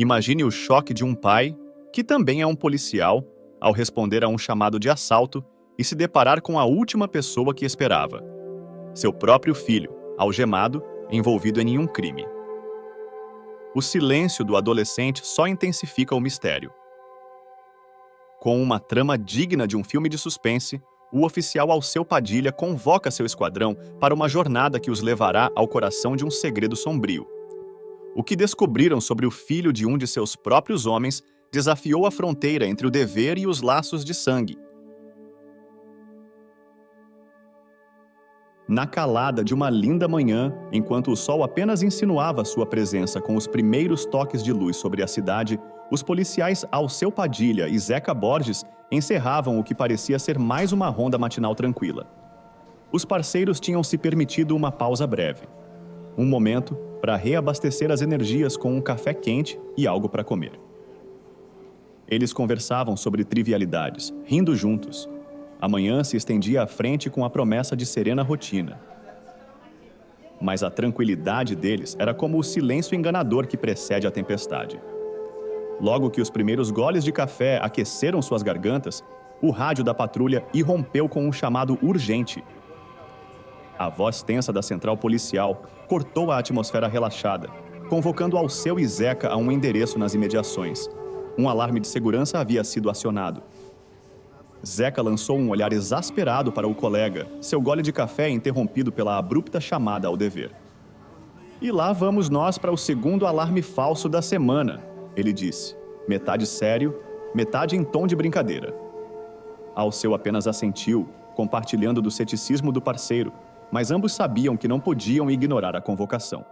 Imagine o choque de um pai, que também é um policial, ao responder a um chamado de assalto e se deparar com a última pessoa que esperava: seu próprio filho, algemado, envolvido em nenhum crime. O silêncio do adolescente só intensifica o mistério. Com uma trama digna de um filme de suspense, o oficial Alceu Padilha convoca seu esquadrão para uma jornada que os levará ao coração de um segredo sombrio. O que descobriram sobre o filho de um de seus próprios homens desafiou a fronteira entre o dever e os laços de sangue. Na calada de uma linda manhã, enquanto o sol apenas insinuava sua presença com os primeiros toques de luz sobre a cidade, os policiais Alceu Padilha e Zeca Borges encerravam o que parecia ser mais uma ronda matinal tranquila. Os parceiros tinham se permitido uma pausa breve. Um momento para reabastecer as energias com um café quente e algo para comer. Eles conversavam sobre trivialidades, rindo juntos. A manhã se estendia à frente com a promessa de serena rotina. Mas a tranquilidade deles era como o silêncio enganador que precede a tempestade. Logo que os primeiros goles de café aqueceram suas gargantas, o rádio da patrulha irrompeu com um chamado urgente. A voz tensa da central policial cortou a atmosfera relaxada, convocando Alceu e Zeca a um endereço nas imediações. Um alarme de segurança havia sido acionado. Zeca lançou um olhar exasperado para o colega, seu gole de café interrompido pela abrupta chamada ao dever. "E lá vamos nós para o segundo alarme falso da semana", ele disse, metade sério, metade em tom de brincadeira. Alceu apenas assentiu, compartilhando do ceticismo do parceiro, mas ambos sabiam que não podiam ignorar a convocação.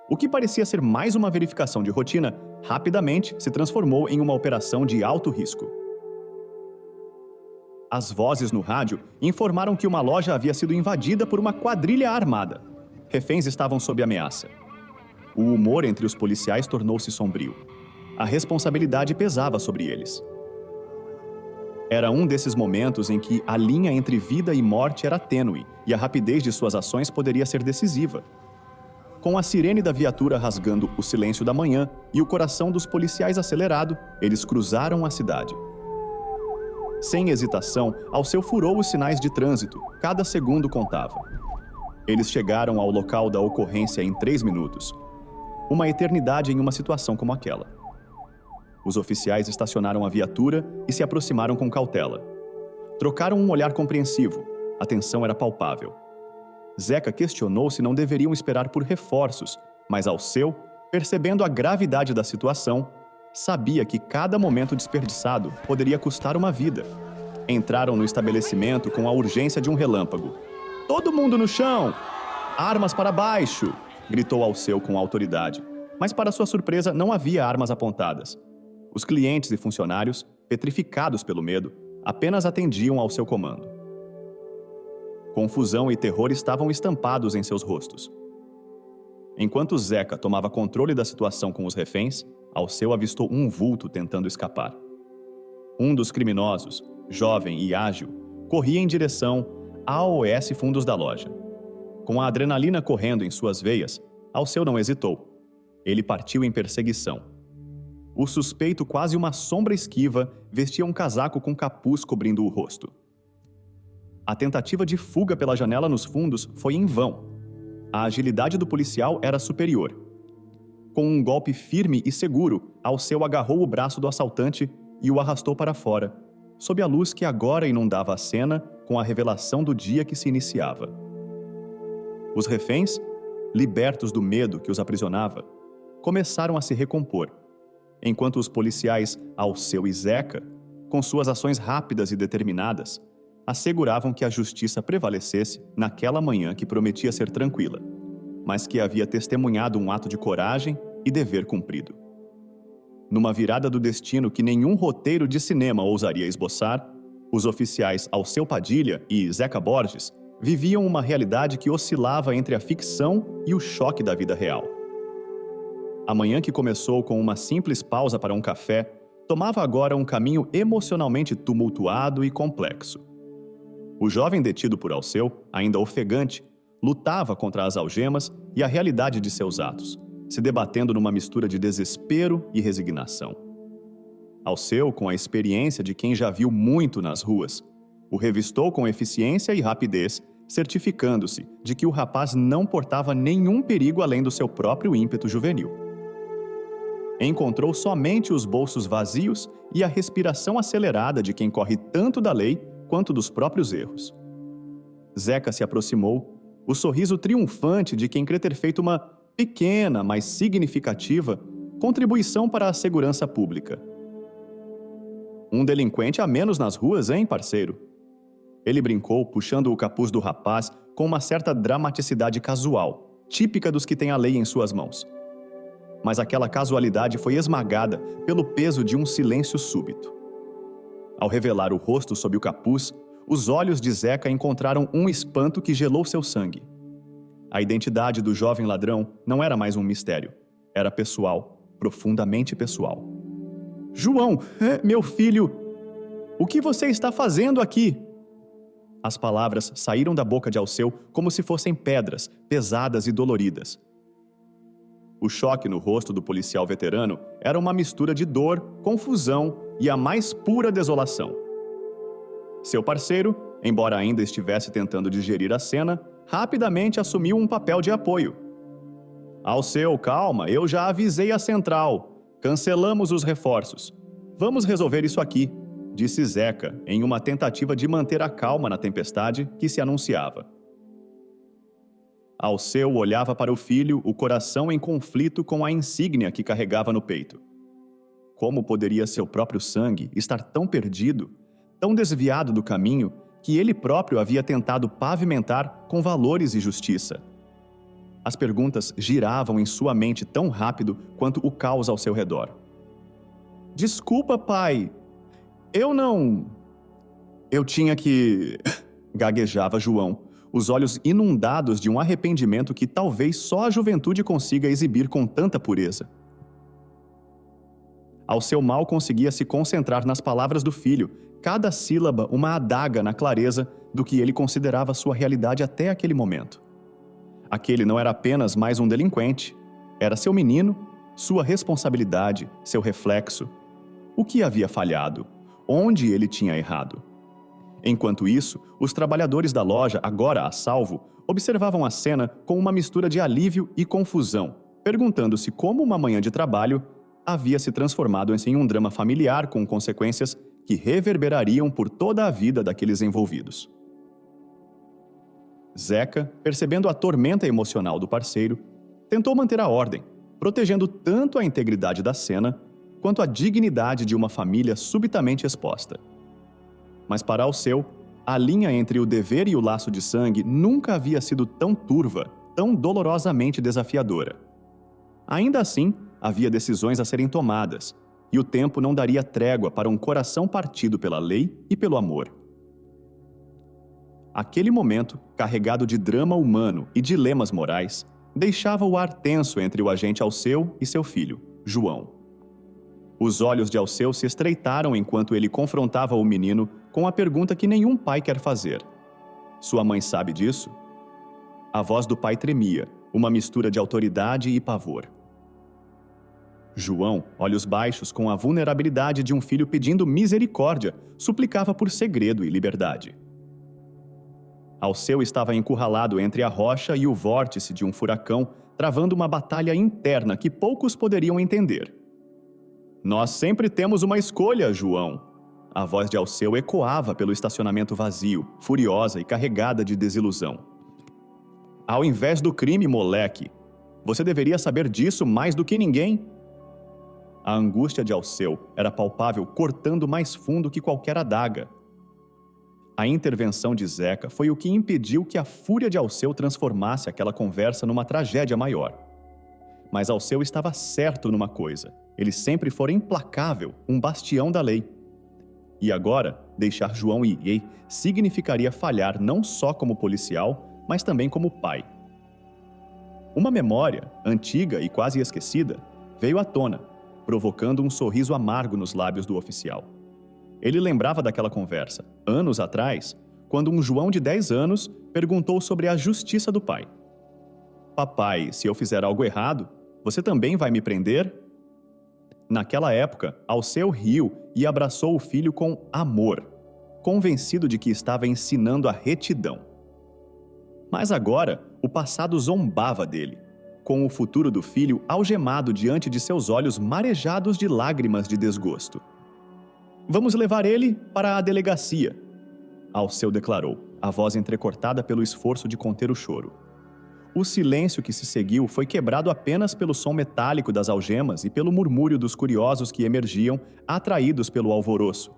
O que parecia ser mais uma verificação de rotina, rapidamente se transformou em uma operação de alto risco. As vozes no rádio informaram que uma loja havia sido invadida por uma quadrilha armada. Reféns estavam sob ameaça. O humor entre os policiais tornou-se sombrio. A responsabilidade pesava sobre eles. Era um desses momentos em que a linha entre vida e morte era tênue e a rapidez de suas ações poderia ser decisiva. Com a sirene da viatura rasgando o silêncio da manhã e o coração dos policiais acelerado, eles cruzaram a cidade. Sem hesitação, Alceu furou os sinais de trânsito. Cada segundo contava. Eles chegaram ao local da ocorrência em 3 minutos. Uma eternidade em uma situação como aquela. Os oficiais estacionaram a viatura e se aproximaram com cautela. Trocaram um olhar compreensivo. A tensão era palpável. Zeca questionou se não deveriam esperar por reforços, mas Alceu, percebendo a gravidade da situação, sabia que cada momento desperdiçado poderia custar uma vida. Entraram no estabelecimento com a urgência de um relâmpago. "Todo mundo no chão! Armas para baixo!" gritou Alceu com autoridade. Mas, para sua surpresa, não havia armas apontadas. Os clientes e funcionários, petrificados pelo medo, apenas atendiam ao seu comando. Confusão e terror estavam estampados em seus rostos. Enquanto Zeca tomava controle da situação com os reféns, Alceu avistou um vulto tentando escapar. Um dos criminosos, jovem e ágil, corria em direção à AOS Fundos da loja. Com a adrenalina correndo em suas veias, Alceu não hesitou. Ele partiu em perseguição. O suspeito, quase uma sombra esquiva, vestia um casaco com capuz cobrindo o rosto. A tentativa de fuga pela janela nos fundos foi em vão. A agilidade do policial era superior. Com um golpe firme e seguro, Alceu agarrou o braço do assaltante e o arrastou para fora, sob a luz que agora inundava a cena com a revelação do dia que se iniciava. Os reféns, libertos do medo que os aprisionava, começaram a se recompor, enquanto os policiais Alceu e Zeca, com suas ações rápidas e determinadas, asseguravam que a justiça prevalecesse naquela manhã que prometia ser tranquila, mas que havia testemunhado um ato de coragem e dever cumprido. Numa virada do destino que nenhum roteiro de cinema ousaria esboçar, os oficiais Alceu Padilha e Zeca Borges viviam uma realidade que oscilava entre a ficção e o choque da vida real. A manhã que começou com uma simples pausa para um café, tomava agora um caminho emocionalmente tumultuado e complexo. O jovem detido por Alceu, ainda ofegante, lutava contra as algemas e a realidade de seus atos, se debatendo numa mistura de desespero e resignação. Alceu, com a experiência de quem já viu muito nas ruas, o revistou com eficiência e rapidez, certificando-se de que o rapaz não portava nenhum perigo além do seu próprio ímpeto juvenil. Encontrou somente os bolsos vazios e a respiração acelerada de quem corre tanto da lei quanto dos próprios erros. Zeca se aproximou, o sorriso triunfante de quem crê ter feito uma pequena, mas significativa, contribuição para a segurança pública. Um delinquente a menos nas ruas, hein, parceiro? Ele brincou, puxando o capuz do rapaz com uma certa dramaticidade casual, típica dos que têm a lei em suas mãos. Mas aquela casualidade foi esmagada pelo peso de um silêncio súbito. Ao revelar o rosto sob o capuz, os olhos de Zeca encontraram um espanto que gelou seu sangue. A identidade do jovem ladrão não era mais um mistério. Era pessoal, profundamente pessoal. João, meu filho, o que você está fazendo aqui? As palavras saíram da boca de Alceu como se fossem pedras, pesadas e doloridas. O choque no rosto do policial veterano era uma mistura de dor, confusão e a mais pura desolação. Seu parceiro, embora ainda estivesse tentando digerir a cena, rapidamente assumiu um papel de apoio. Alceu, calma, eu já avisei a central. Cancelamos os reforços. Vamos resolver isso aqui, disse Zeca, em uma tentativa de manter a calma na tempestade que se anunciava. Alceu olhava para o filho, o coração em conflito com a insígnia que carregava no peito. Como poderia seu próprio sangue estar tão perdido, tão desviado do caminho que ele próprio havia tentado pavimentar com valores e justiça? As perguntas giravam em sua mente tão rápido quanto o caos ao seu redor. Desculpa, pai. Eu tinha que... gaguejava João, os olhos inundados de um arrependimento que talvez só a juventude consiga exibir com tanta pureza. Alceu mal conseguia se concentrar nas palavras do filho, cada sílaba uma adaga na clareza do que ele considerava sua realidade até aquele momento. Aquele não era apenas mais um delinquente. Era seu menino, sua responsabilidade, seu reflexo. O que havia falhado? Onde ele tinha errado? Enquanto isso, os trabalhadores da loja, agora a salvo, observavam a cena com uma mistura de alívio e confusão, perguntando-se como uma manhã de trabalho havia se transformado em um drama familiar com consequências que reverberariam por toda a vida daqueles envolvidos. Zeca, percebendo a tormenta emocional do parceiro, tentou manter a ordem, protegendo tanto a integridade da cena quanto a dignidade de uma família subitamente exposta. Mas para Alceu, a linha entre o dever e o laço de sangue nunca havia sido tão turva, tão dolorosamente desafiadora. Ainda assim, havia decisões a serem tomadas, e o tempo não daria trégua para um coração partido pela lei e pelo amor. Aquele momento, carregado de drama humano e dilemas morais, deixava o ar tenso entre o agente Alceu e seu filho, João. Os olhos de Alceu se estreitaram enquanto ele confrontava o menino com a pergunta que nenhum pai quer fazer. Sua mãe sabe disso? A voz do pai tremia, uma mistura de autoridade e pavor. João, olhos baixos com a vulnerabilidade de um filho pedindo misericórdia, suplicava por segredo e liberdade. Alceu estava encurralado entre a rocha e o vórtice de um furacão, travando uma batalha interna que poucos poderiam entender. Nós sempre temos uma escolha, João. A voz de Alceu ecoava pelo estacionamento vazio, furiosa e carregada de desilusão. Ao invés do crime, moleque, você deveria saber disso mais do que ninguém. A angústia de Alceu era palpável, cortando mais fundo que qualquer adaga. A intervenção de Zeca foi o que impediu que a fúria de Alceu transformasse aquela conversa numa tragédia maior. Mas Alceu estava certo numa coisa: ele sempre fora implacável, um bastião da lei. E agora, deixar João ir significaria falhar não só como policial, mas também como pai. Uma memória, antiga e quase esquecida, veio à tona, provocando um sorriso amargo nos lábios do oficial. Ele lembrava daquela conversa, anos atrás, quando um João de 10 anos perguntou sobre a justiça do pai. Papai, se eu fizer algo errado, Você também vai me prender? Naquela época, Alceu riu e abraçou o filho com amor, convencido de que estava ensinando a retidão. Mas agora, o passado zombava dele, com o futuro do filho algemado diante de seus olhos marejados de lágrimas de desgosto. Vamos levar ele para a delegacia, Alceu declarou, a voz entrecortada pelo esforço de conter o choro. O silêncio que se seguiu foi quebrado apenas pelo som metálico das algemas e pelo murmúrio dos curiosos que emergiam, atraídos pelo alvoroço.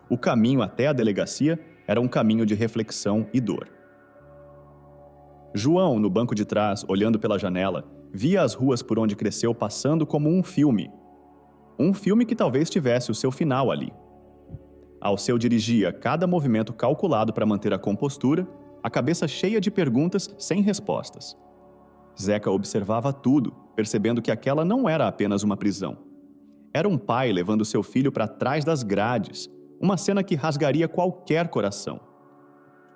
O caminho até a delegacia era um caminho de reflexão e dor. João, no banco de trás, olhando pela janela, via as ruas por onde cresceu passando como um filme. Um filme que talvez tivesse o seu final ali. Alceu dirigia cada movimento calculado para manter a compostura, a cabeça cheia de perguntas sem respostas. Zeca observava tudo, percebendo que aquela não era apenas uma prisão. Era um pai levando seu filho para trás das grades, uma cena que rasgaria qualquer coração.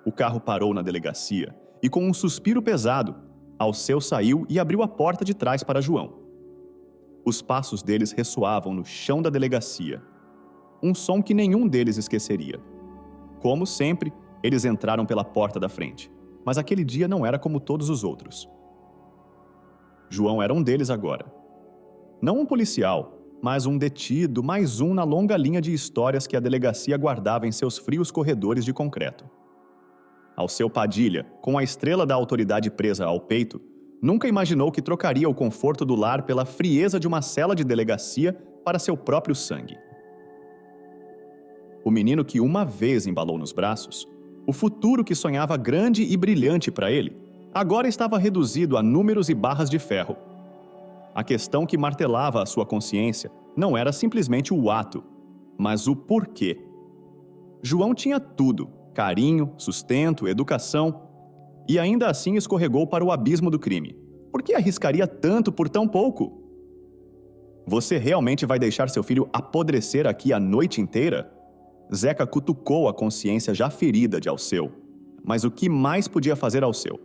O carro parou na delegacia e, com um suspiro pesado, Alceu saiu e abriu a porta de trás para João. Os passos deles ressoavam no chão da delegacia. Um som que nenhum deles esqueceria. Como sempre, eles entraram pela porta da frente, mas aquele dia não era como todos os outros. João era um deles agora. Não um policial, mas um detido, mais um na longa linha de histórias que a delegacia guardava em seus frios corredores de concreto. Alceu Padilha, com a estrela da autoridade presa ao peito, nunca imaginou que trocaria o conforto do lar pela frieza de uma cela de delegacia para seu próprio sangue. O menino que uma vez embalou nos braços, o futuro que sonhava grande e brilhante para ele, agora estava reduzido a números e barras de ferro. A questão que martelava a sua consciência não era simplesmente o ato, mas o porquê. João tinha tudo: carinho, sustento, educação, e ainda assim escorregou para o abismo do crime. Por que arriscaria tanto por tão pouco? Você realmente vai deixar seu filho apodrecer aqui a noite inteira? Zeca cutucou a consciência já ferida de Alceu. Mas o que mais podia fazer Alceu?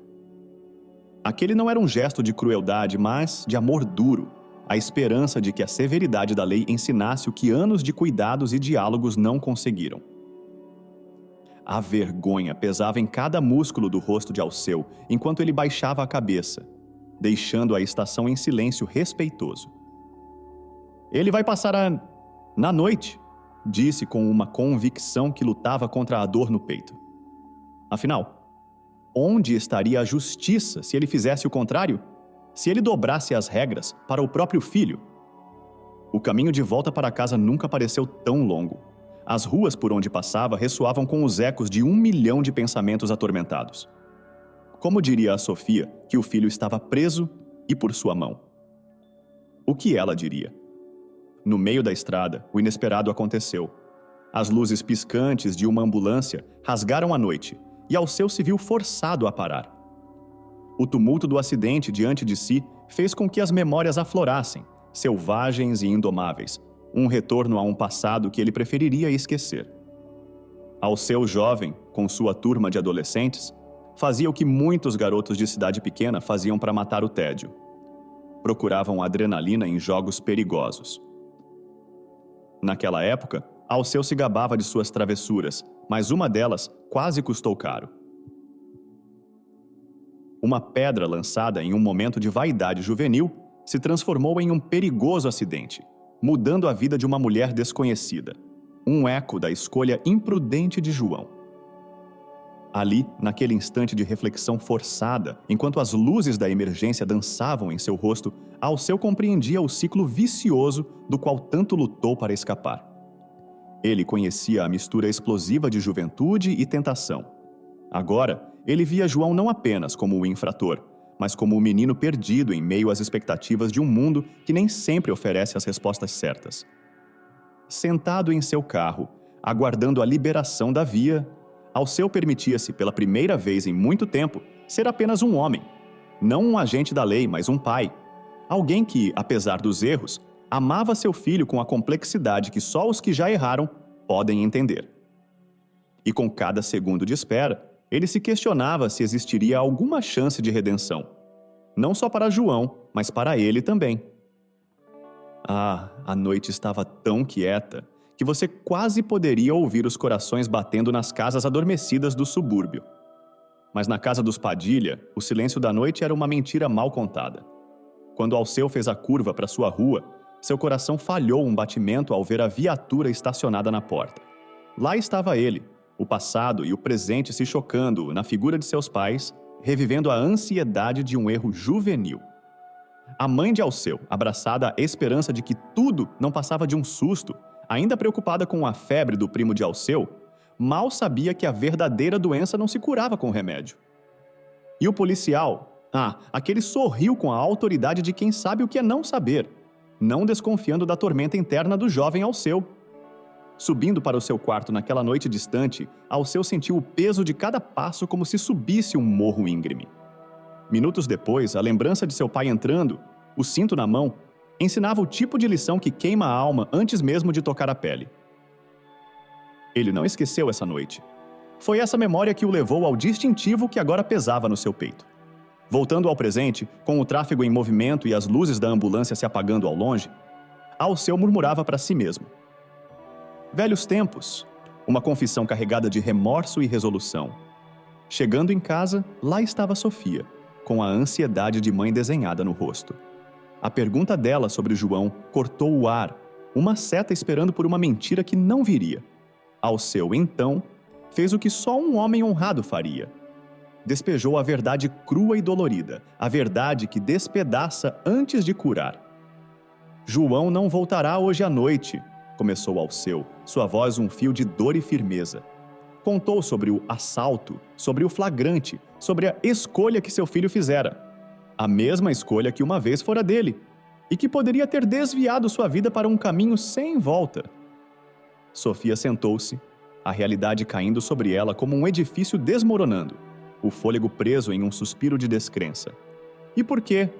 Aquele não era um gesto de crueldade, mas de amor duro, a esperança de que a severidade da lei ensinasse o que anos de cuidados e diálogos não conseguiram. A vergonha pesava em cada músculo do rosto de Alceu, enquanto ele baixava a cabeça, deixando a estação em silêncio respeitoso. Ele vai passar na noite, disse com uma convicção que lutava contra a dor no peito. Afinal, onde estaria a justiça se ele fizesse o contrário? Se ele dobrasse as regras para o próprio filho? O caminho de volta para casa nunca pareceu tão longo. As ruas por onde passava ressoavam com os ecos de 1 milhão de pensamentos atormentados. Como diria a Sofia que o filho estava preso e por sua mão? O que ela diria? No meio da estrada, o inesperado aconteceu. As luzes piscantes de uma ambulância rasgaram a noite e Alceu se viu forçado a parar. O tumulto do acidente diante de si fez com que as memórias aflorassem, selvagens e indomáveis, um retorno a um passado que ele preferiria esquecer. Alceu jovem, com sua turma de adolescentes, fazia o que muitos garotos de cidade pequena faziam para matar o tédio. Procuravam adrenalina em jogos perigosos. Naquela época, Alceu se gabava de suas travessuras, mas uma delas quase custou caro. Uma pedra lançada em um momento de vaidade juvenil se transformou em um perigoso acidente, mudando a vida de uma mulher desconhecida. Um eco da escolha imprudente de João. Ali, naquele instante de reflexão forçada, enquanto as luzes da emergência dançavam em seu rosto, Alceu compreendia o ciclo vicioso do qual tanto lutou para escapar. Ele conhecia a mistura explosiva de juventude e tentação. Agora, ele via João não apenas como o infrator, mas como o menino perdido em meio às expectativas de um mundo que nem sempre oferece as respostas certas. Sentado em seu carro, aguardando a liberação da via, Alceu permitia-se, pela primeira vez em muito tempo, ser apenas um homem. Não um agente da lei, mas um pai. Alguém que, apesar dos erros, amava seu filho com a complexidade que só os que já erraram podem entender. E com cada segundo de espera, ele se questionava se existiria alguma chance de redenção. não só para João, mas para ele também. A noite estava tão quieta que você quase poderia ouvir os corações batendo nas casas adormecidas do subúrbio. Mas na casa dos Padilha, o silêncio da noite era uma mentira mal contada. Quando Alceu fez a curva para sua rua, seu coração falhou um batimento ao ver a viatura estacionada na porta. Lá estava ele, o passado e o presente se chocando na figura de seus pais, revivendo a ansiedade de um erro juvenil. A mãe de Alceu, abraçada à esperança de que tudo não passava de um susto, ainda preocupada com a febre do primo de Alceu, mal sabia que a verdadeira doença não se curava com remédio. E o policial? Aquele sorriu com a autoridade de quem sabe o que é não saber, não desconfiando da tormenta interna do jovem Alceu. Subindo para o seu quarto naquela noite distante, Alceu sentiu o peso de cada passo como se subisse um morro íngreme. Minutos depois, a lembrança de seu pai entrando, o cinto na mão, ensinava o tipo de lição que queima a alma antes mesmo de tocar a pele. Ele não esqueceu essa noite. Foi essa memória que o levou ao distintivo que agora pesava no seu peito. Voltando ao presente, com o tráfego em movimento e as luzes da ambulância se apagando ao longe, Alceu murmurava para si mesmo. Velhos tempos, uma confissão carregada de remorso e resolução. Chegando em casa, lá estava Sofia, com a ansiedade de mãe desenhada no rosto. A pergunta dela sobre João cortou o ar, uma seta esperando por uma mentira que não viria. Alceu, então, fez o que só um homem honrado faria. Despejou a verdade crua e dolorida, a verdade que despedaça antes de curar. João não voltará hoje à noite, começou Alceu, sua voz um fio de dor e firmeza. Contou sobre o assalto, sobre o flagrante, sobre a escolha que seu filho fizera. A mesma escolha que uma vez fora dele, e que poderia ter desviado sua vida para um caminho sem volta. Sofia sentou-se, a realidade caindo sobre ela como um edifício desmoronando, o fôlego preso em um suspiro de descrença. E por quê?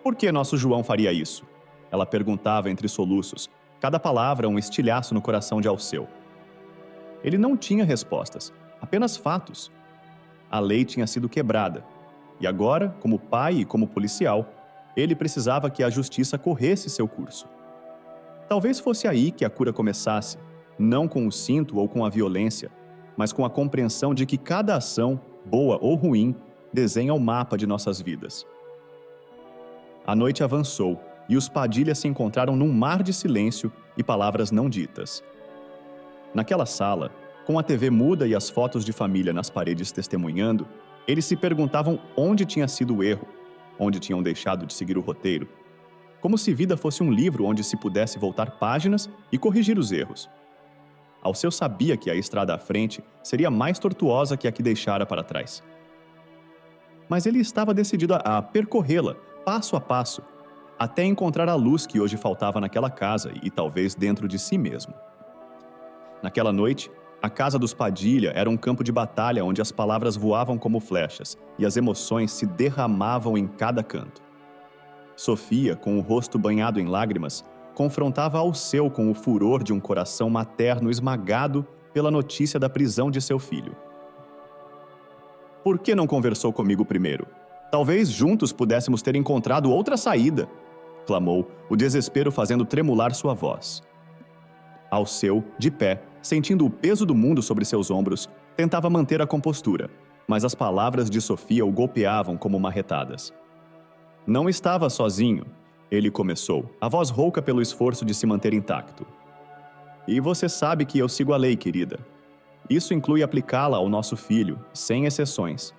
Por que nosso João faria isso? Ela perguntava entre soluços, cada palavra um estilhaço no coração de Alceu. Ele não tinha respostas, apenas fatos. A lei tinha sido quebrada, e agora, como pai e como policial, ele precisava que a justiça corresse seu curso. Talvez fosse aí que a cura começasse, não com o cinto ou com a violência, mas com a compreensão de que cada ação, boa ou ruim, desenha o mapa de nossas vidas. A noite avançou e os Padilha se encontraram num mar de silêncio e palavras não ditas. Naquela sala, com a TV muda e as fotos de família nas paredes testemunhando, eles se perguntavam onde tinha sido o erro, onde tinham deixado de seguir o roteiro. Como se vida fosse um livro onde se pudesse voltar páginas e corrigir os erros. Alceu sabia que a estrada à frente seria mais tortuosa que a que deixara para trás. Mas ele estava decidido a percorrê-la, passo a passo, até encontrar a luz que hoje faltava naquela casa e talvez dentro de si mesmo. Naquela noite, a casa dos Padilha era um campo de batalha onde as palavras voavam como flechas e as emoções se derramavam em cada canto. Sofia, com o rosto banhado em lágrimas, confrontava Alceu com o furor de um coração materno esmagado pela notícia da prisão de seu filho. Por que não conversou comigo primeiro? Talvez juntos pudéssemos ter encontrado outra saída, clamou, o desespero fazendo tremular sua voz. Alceu, de pé, sentindo o peso do mundo sobre seus ombros, tentava manter a compostura, mas as palavras de Sofia o golpeavam como marretadas. Não estava sozinho, ele começou, a voz rouca pelo esforço de se manter intacto. E você sabe que eu sigo a lei, querida. Isso inclui aplicá-la ao nosso filho, sem exceções.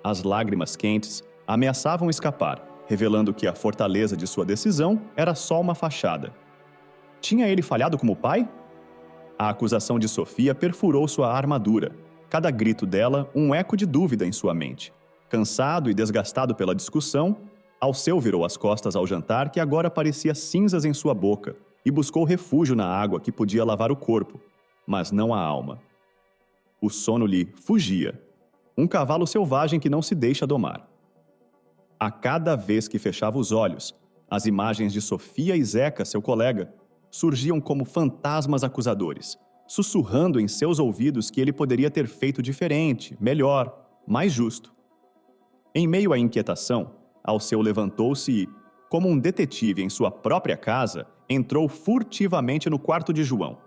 As lágrimas quentes ameaçavam escapar, revelando que a fortaleza de sua decisão era só uma fachada. Tinha ele falhado como pai? A acusação de Sofia perfurou sua armadura, cada grito dela um eco de dúvida em sua mente. Cansado e desgastado pela discussão, Alceu virou as costas ao jantar que agora parecia cinzas em sua boca e buscou refúgio na água que podia lavar o corpo, mas não a alma. O sono lhe fugia, um cavalo selvagem que não se deixa domar. A cada vez que fechava os olhos, as imagens de Sofia e Zeca, seu colega, surgiam como fantasmas acusadores, sussurrando em seus ouvidos que ele poderia ter feito diferente, melhor, mais justo. Em meio à inquietação, Alceu levantou-se e, como um detetive em sua própria casa, entrou furtivamente no quarto de João.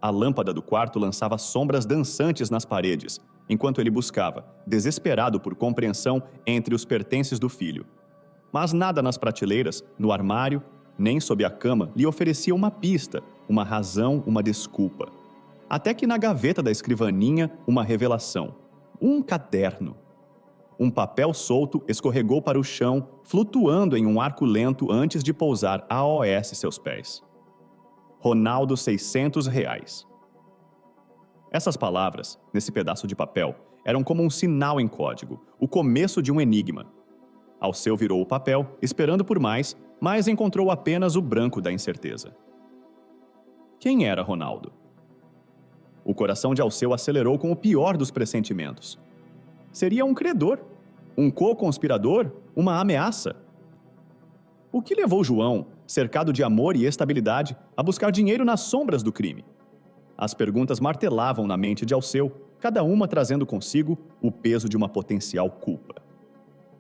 A lâmpada do quarto lançava sombras dançantes nas paredes, enquanto ele buscava, desesperado por compreensão, entre os pertences do filho. Mas nada nas prateleiras, no armário, nem sob a cama lhe oferecia uma pista, uma razão, uma desculpa. Até que na gaveta da escrivaninha, uma revelação. Um caderno. Um papel solto escorregou para o chão, flutuando em um arco lento antes de pousar AOS seus pés. Ronaldo, R$600. Essas palavras, nesse pedaço de papel, eram como um sinal em código, o começo de um enigma. Alceu virou o papel, esperando por mais, mas encontrou apenas o branco da incerteza. Quem era Ronaldo? O coração de Alceu acelerou com o pior dos pressentimentos. Seria um credor, um co-conspirador, uma ameaça. O que levou João, cercado de amor e estabilidade, a buscar dinheiro nas sombras do crime? As perguntas martelavam na mente de Alceu, cada uma trazendo consigo o peso de uma potencial culpa.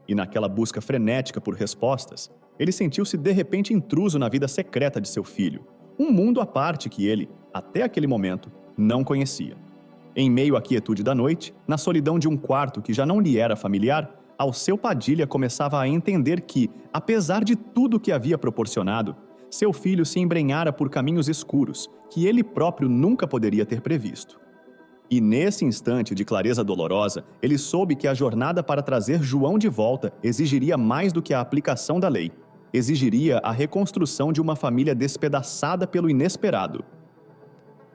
E naquela busca frenética por respostas, ele sentiu-se de repente intruso na vida secreta de seu filho, um mundo à parte que ele, até aquele momento, não conhecia. Em meio à quietude da noite, na solidão de um quarto que já não lhe era familiar, Alceu Padilha começava a entender que, apesar de tudo que havia proporcionado, seu filho se embrenhara por caminhos escuros que ele próprio nunca poderia ter previsto. E nesse instante de clareza dolorosa, ele soube que a jornada para trazer João de volta exigiria mais do que a aplicação da lei. Exigiria a reconstrução de uma família despedaçada pelo inesperado.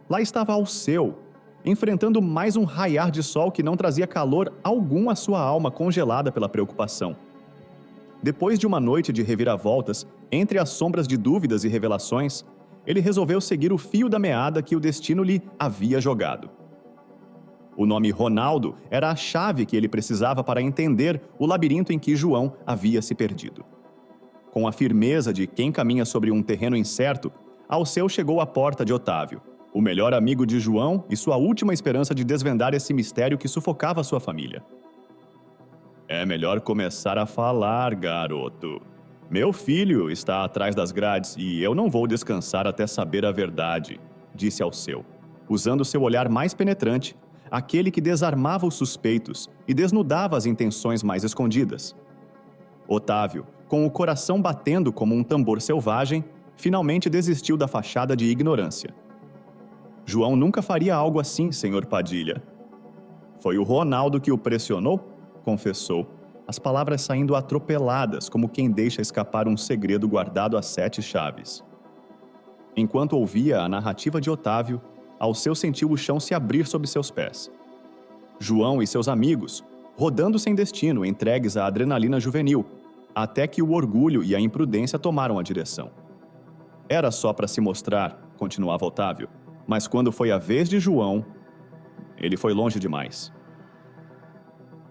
Lá estava Alceu, enfrentando mais um raiar de sol que não trazia calor algum à sua alma congelada pela preocupação. Depois de uma noite de reviravoltas, entre as sombras de dúvidas e revelações, ele resolveu seguir o fio da meada que o destino lhe havia jogado. O nome Ronaldo era a chave que ele precisava para entender o labirinto em que João havia se perdido. Com a firmeza de quem caminha sobre um terreno incerto, Alceu chegou à porta de Otávio, o melhor amigo de João e sua última esperança de desvendar esse mistério que sufocava sua família. É melhor começar a falar, garoto. Meu filho está atrás das grades e eu não vou descansar até saber a verdade, disse Alceu, usando seu olhar mais penetrante, aquele que desarmava os suspeitos e desnudava as intenções mais escondidas. Otávio, com o coração batendo como um tambor selvagem, finalmente desistiu da fachada de ignorância. João nunca faria algo assim, senhor Padilha. Foi o Ronaldo que o pressionou? Confessou, as palavras saindo atropeladas como quem deixa escapar um segredo guardado a 7 chaves. Enquanto ouvia a narrativa de Otávio, Alceu sentiu o chão se abrir sob seus pés. João e seus amigos, rodando sem destino, entregues à adrenalina juvenil, até que o orgulho e a imprudência tomaram a direção. Era só para se mostrar, continuava Otávio, mas quando foi a vez de João, ele foi longe demais.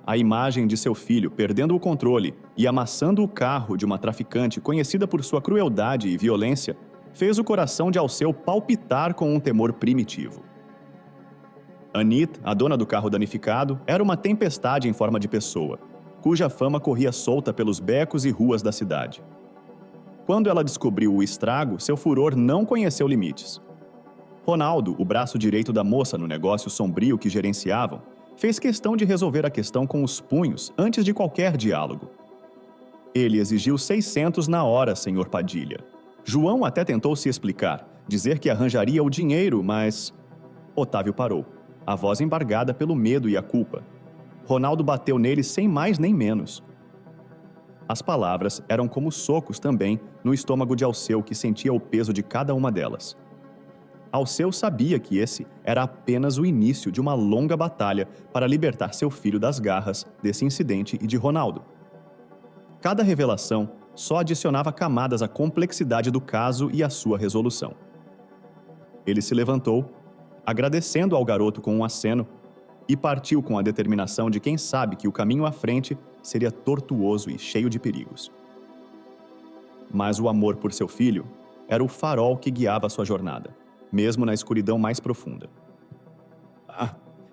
A imagem de seu filho perdendo o controle e amassando o carro de uma traficante conhecida por sua crueldade e violência fez o coração de Alceu palpitar com um temor primitivo. Anit, a dona do carro danificado, era uma tempestade em forma de pessoa, cuja fama corria solta pelos becos e ruas da cidade. Quando ela descobriu o estrago, seu furor não conheceu limites. Ronaldo, o braço direito da moça no negócio sombrio que gerenciavam, fez questão de resolver a questão com os punhos antes de qualquer diálogo. Ele exigiu 600 na hora, senhor Padilha. João até tentou se explicar, dizer que arranjaria o dinheiro, mas... Otávio parou, a voz embargada pelo medo e a culpa. Ronaldo bateu nele sem mais nem menos. As palavras eram como socos também no estômago de Alceu, que sentia o peso de cada uma delas. Alceu sabia que esse era apenas o início de uma longa batalha para libertar seu filho das garras desse incidente e de Ronaldo. Cada revelação só adicionava camadas à complexidade do caso e à sua resolução. Ele se levantou, agradecendo ao garoto com um aceno, e partiu com a determinação de quem sabe que o caminho à frente seria tortuoso e cheio de perigos. Mas o amor por seu filho era o farol que guiava sua jornada, mesmo na escuridão mais profunda.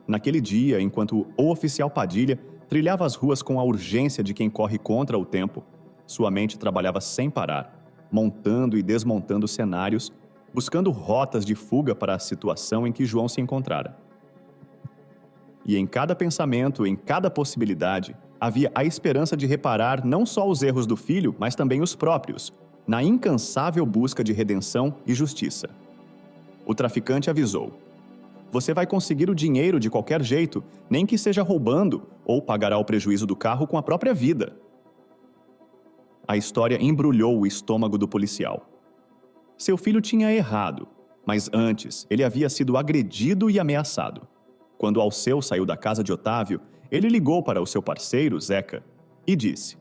Naquele dia, enquanto o oficial Padilha trilhava as ruas com a urgência de quem corre contra o tempo, sua mente trabalhava sem parar, montando e desmontando cenários, buscando rotas de fuga para a situação em que João se encontrara. E em cada pensamento, em cada possibilidade, havia a esperança de reparar não só os erros do filho, mas também os próprios, na incansável busca de redenção e justiça. O traficante avisou: "Você vai conseguir o dinheiro de qualquer jeito, nem que seja roubando, ou pagará o prejuízo do carro com a própria vida." A história embrulhou o estômago do policial. Seu filho tinha errado, mas antes ele havia sido agredido e ameaçado. Quando Alceu saiu da casa de Otávio, ele ligou para o seu parceiro, Zeca, e disse: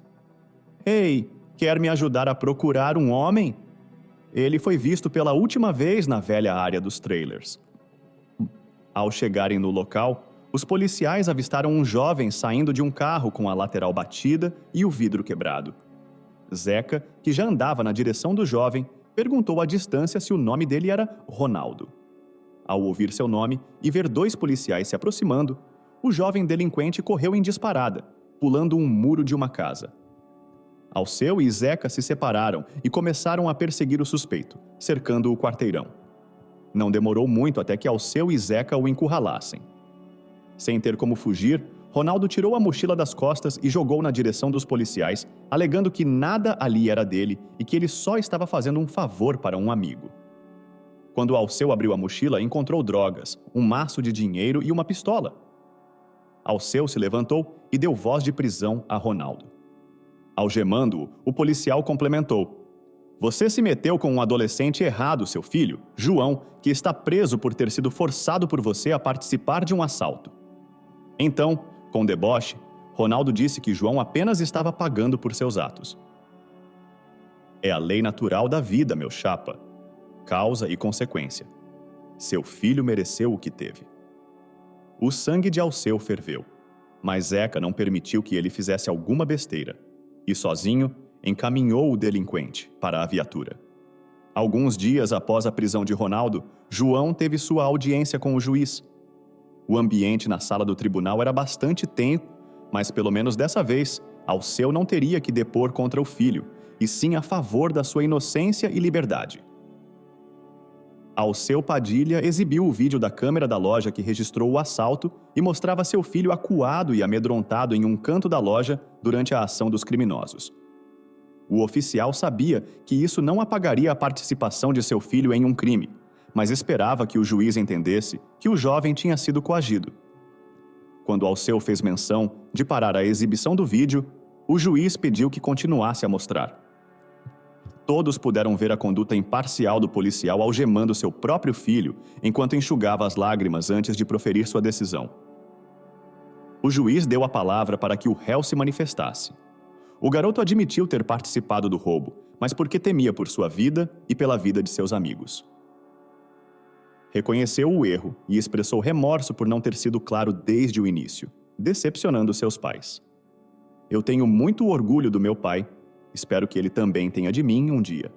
"Ei, quer me ajudar a procurar um homem?" Ele foi visto pela última vez na velha área dos trailers. Ao chegarem no local, os policiais avistaram um jovem saindo de um carro com a lateral batida e o vidro quebrado. Zeca, que já andava na direção do jovem, perguntou à distância se o nome dele era Ronaldo. Ao ouvir seu nome e ver dois policiais se aproximando, o jovem delinquente correu em disparada, pulando um muro de uma casa. Alceu e Zeca se separaram e começaram a perseguir o suspeito, cercando o quarteirão. Não demorou muito até que Alceu e Zeca o encurralassem. Sem ter como fugir, Ronaldo tirou a mochila das costas e jogou na direção dos policiais, alegando que nada ali era dele e que ele só estava fazendo um favor para um amigo. Quando Alceu abriu a mochila, encontrou drogas, um maço de dinheiro e uma pistola. Alceu se levantou e deu voz de prisão a Ronaldo. Algemando-o, o policial complementou: "Você se meteu com um adolescente errado, seu filho, João, que está preso por ter sido forçado por você a participar de um assalto." Então, com deboche, Ronaldo disse que João apenas estava pagando por seus atos. É a lei natural da vida, meu chapa. Causa e consequência. Seu filho mereceu o que teve. O sangue de Alceu ferveu, mas Zeca não permitiu que ele fizesse alguma besteira e, sozinho, encaminhou o delinquente para a viatura. Alguns dias após a prisão de Ronaldo, João teve sua audiência com o juiz. O ambiente na sala do tribunal era bastante tenso, mas pelo menos dessa vez, Alceu não teria que depor contra o filho, e sim a favor da sua inocência e liberdade. Alceu Padilha exibiu o vídeo da câmera da loja que registrou o assalto e mostrava seu filho acuado e amedrontado em um canto da loja durante a ação dos criminosos. O oficial sabia que isso não apagaria a participação de seu filho em um crime, mas esperava que o juiz entendesse que o jovem tinha sido coagido. Quando Alceu fez menção de parar a exibição do vídeo, o juiz pediu que continuasse a mostrar. Todos puderam ver a conduta imparcial do policial algemando seu próprio filho enquanto enxugava as lágrimas antes de proferir sua decisão. O juiz deu a palavra para que o réu se manifestasse. O garoto admitiu ter participado do roubo, mas porque temia por sua vida e pela vida de seus amigos. Reconheceu o erro e expressou remorso por não ter sido claro desde o início, decepcionando seus pais. "Eu tenho muito orgulho do meu pai. Espero que ele também tenha de mim um dia."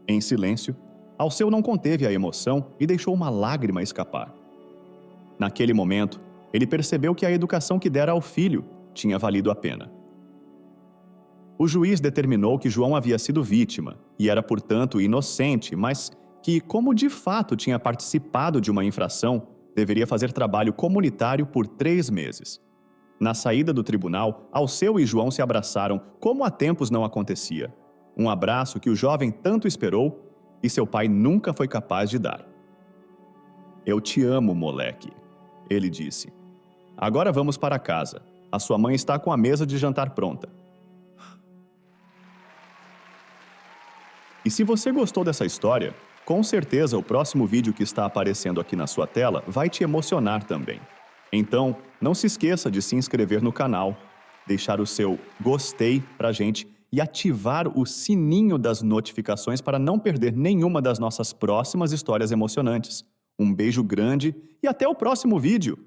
Em silêncio, Alceu não conteve a emoção e deixou uma lágrima escapar. Naquele momento, ele percebeu que a educação que dera ao filho tinha valido a pena. O juiz determinou que João havia sido vítima e era, portanto, inocente, mas que, como de fato tinha participado de uma infração, deveria fazer trabalho comunitário por 3 meses. Na saída do tribunal, Alceu e João se abraçaram como há tempos não acontecia. Um abraço que o jovem tanto esperou e seu pai nunca foi capaz de dar. "Eu te amo, moleque", ele disse. "Agora vamos para casa. A sua mãe está com a mesa de jantar pronta." E se você gostou dessa história, com certeza o próximo vídeo que está aparecendo aqui na sua tela vai te emocionar também. Então, não se esqueça de se inscrever no canal, deixar o seu gostei pra gente e ativar o sininho das notificações para não perder nenhuma das nossas próximas histórias emocionantes. Um beijo grande e até o próximo vídeo!